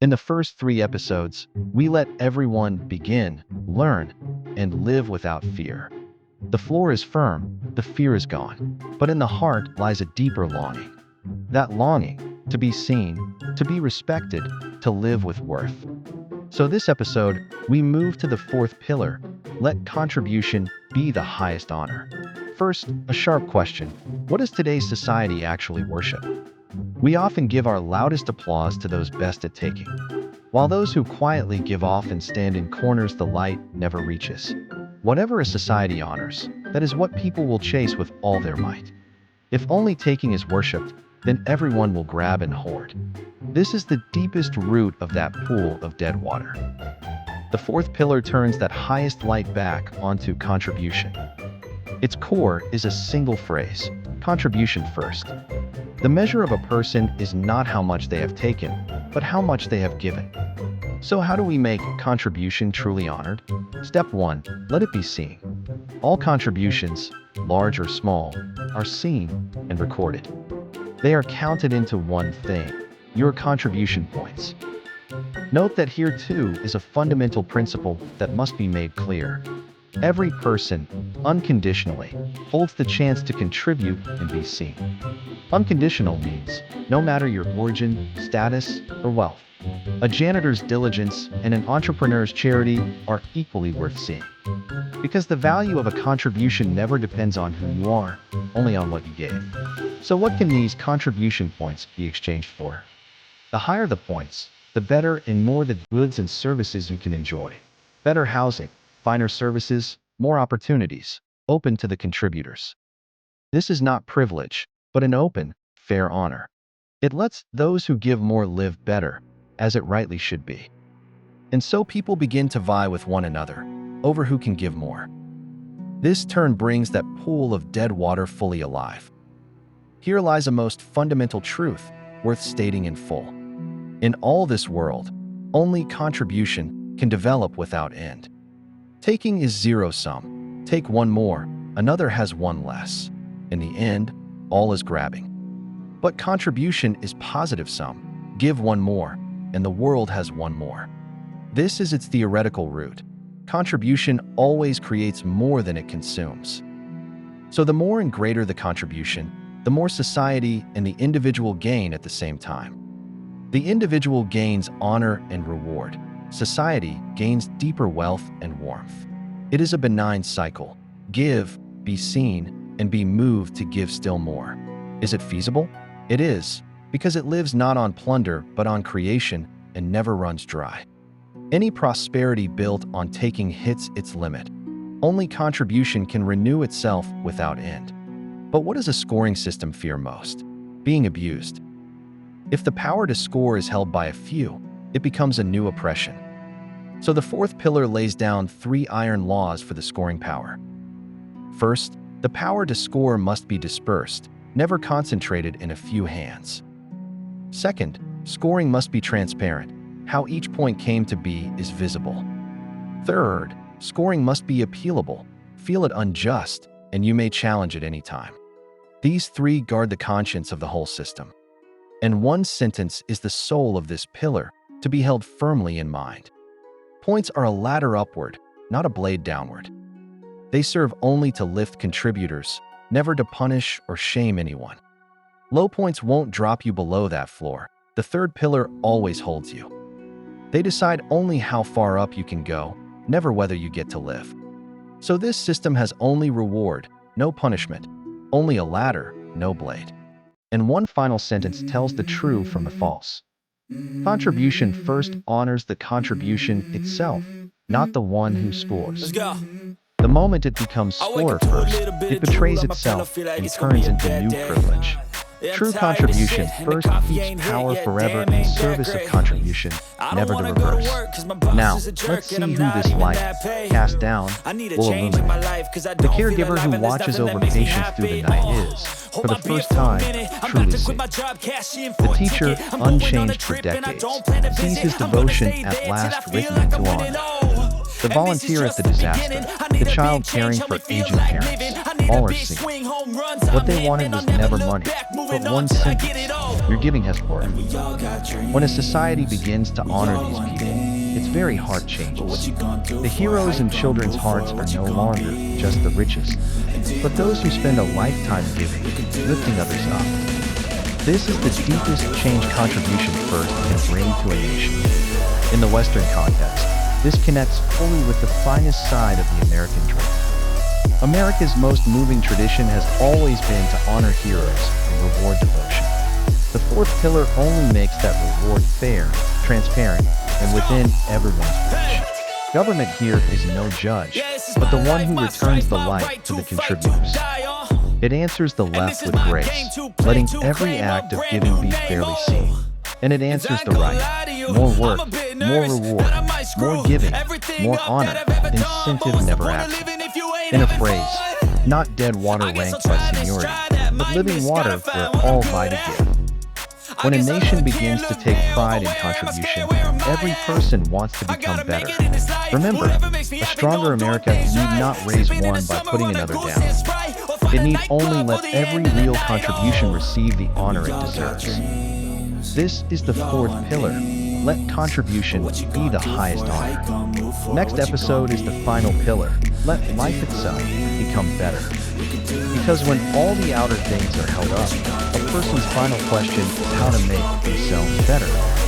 In the first 3 episodes, we let everyone begin, learn, and live without fear. The floor is firm, the fear is gone, but in the heart lies a deeper longing. That longing to be seen, to be respected, to live with worth. So this episode, we move to the fourth pillar, let contribution be the highest honor. First, a sharp question. What does today's society actually worship? We often give our loudest applause to those best at taking, while those who quietly give off and stand in corners the light never reaches. Whatever a society honors, that is what people will chase with all their might. If only taking is worshipped, then everyone will grab and hoard. This is the deepest root of that pool of dead water. The fourth pillar turns that highest light back onto contribution. Its core is a single phrase, contribution first. The measure of a person is not how much they have taken, but how much they have given. So how do we make contribution truly honored? Step 1. Let it be seen. All contributions, large or small, are seen and recorded. They are counted into one thing, your contribution points. Note that here too is a fundamental principle that must be made clear. Every person, unconditionally, holds the chance to contribute and be seen. Unconditional means, no matter your origin, status, or wealth, a janitor's diligence and an entrepreneur's charity are equally worth seeing. Because the value of a contribution never depends on who you are, only on what you gave. So what can these contribution points be exchanged for? The higher the points, the better and more the goods and services you can enjoy. Better housing, finer services, more opportunities, open to the contributors. This is not privilege, but an open, fair honor. It lets those who give more live better, as it rightly should be. And so people begin to vie with one another over who can give more. This turn brings that pool of dead water fully alive. Here lies a most fundamental truth worth stating in full. In all this world, only contribution can develop without end. Taking is zero-sum. Take one more, another has one less. In the end, all is grabbing. But contribution is positive-sum. Give one more, and the world has one more. This is its theoretical root. Contribution always creates more than it consumes. So the more and greater the contribution, the more society and the individual gain at the same time. The individual gains honor and reward. Society gains deeper wealth and warmth. It is a benign cycle. Give, be seen, and be moved to give still more. Is it feasible? It is, because it lives not on plunder but on creation and never runs dry. Any prosperity built on taking hits its limit. Only contribution can renew itself without end. But what does a scoring system fear most? Being abused. If the power to score is held by a few, it becomes a new oppression. So the fourth pillar lays down 3 iron laws for the scoring power. First, the power to score must be dispersed, never concentrated in a few hands. Second, scoring must be transparent. How each point came to be is visible. Third, scoring must be appealable. Feel it unjust, and you may challenge at any time. These 3 guard the conscience of the whole system. And one sentence is the soul of this pillar, to be held firmly in mind. Points are a ladder upward, not a blade downward. They serve only to lift contributors, never to punish or shame anyone. Low points won't drop you below that floor. The third pillar always holds you. They decide only how far up you can go, never whether you get to live. So this system has only reward, no punishment, only a ladder, no blade. And one final sentence tells the true from the false. Contribution first honors the contribution itself, not the one who scores. Let's go. The moment it becomes score first, it betrays itself and turns into new privilege. True contribution first keeps power forever in service of contribution, never the reverse. Now, let's see who this light, cast down, will illuminate. The caregiver who watches over patients through the night is, for the first time, truly seen. The teacher, unchanged for decades, sees his devotion at last written into honor. The volunteer at the disaster, the child caring for aging parents, all are seen. What they wanted was never money, but one sentence. Your giving has worth. When a society begins to honor these people, its very heart changes. The heroes in children's hearts are no longer just the richest, but those who spend a lifetime giving, lifting others up. This is the deepest change contribution first can bring to a nation. In the Western context, this connects fully with the finest side of the American dream. America's most moving tradition has always been to honor heroes and reward devotion. The fourth pillar only makes that reward fair, transparent, and within everyone's reach. Government here is no judge, but the one who returns the light to the contributors. It answers the left with grace, letting every act of giving be fairly seen. And it answers the right. More work, more reward, more giving, more honor, incentive never absent. In a phrase, not dead water ranked by seniority, but living water where all vie to give. When a nation begins to take pride in contribution, every person wants to become better. Remember, a stronger America need not raise one by putting another down. It need only let every real contribution receive the honor it deserves. This is the fourth pillar. Let contribution be the highest honor. Next episode is the final pillar. Let life itself become better. Because when all the outer things are held up, a person's final question is how to make themselves better.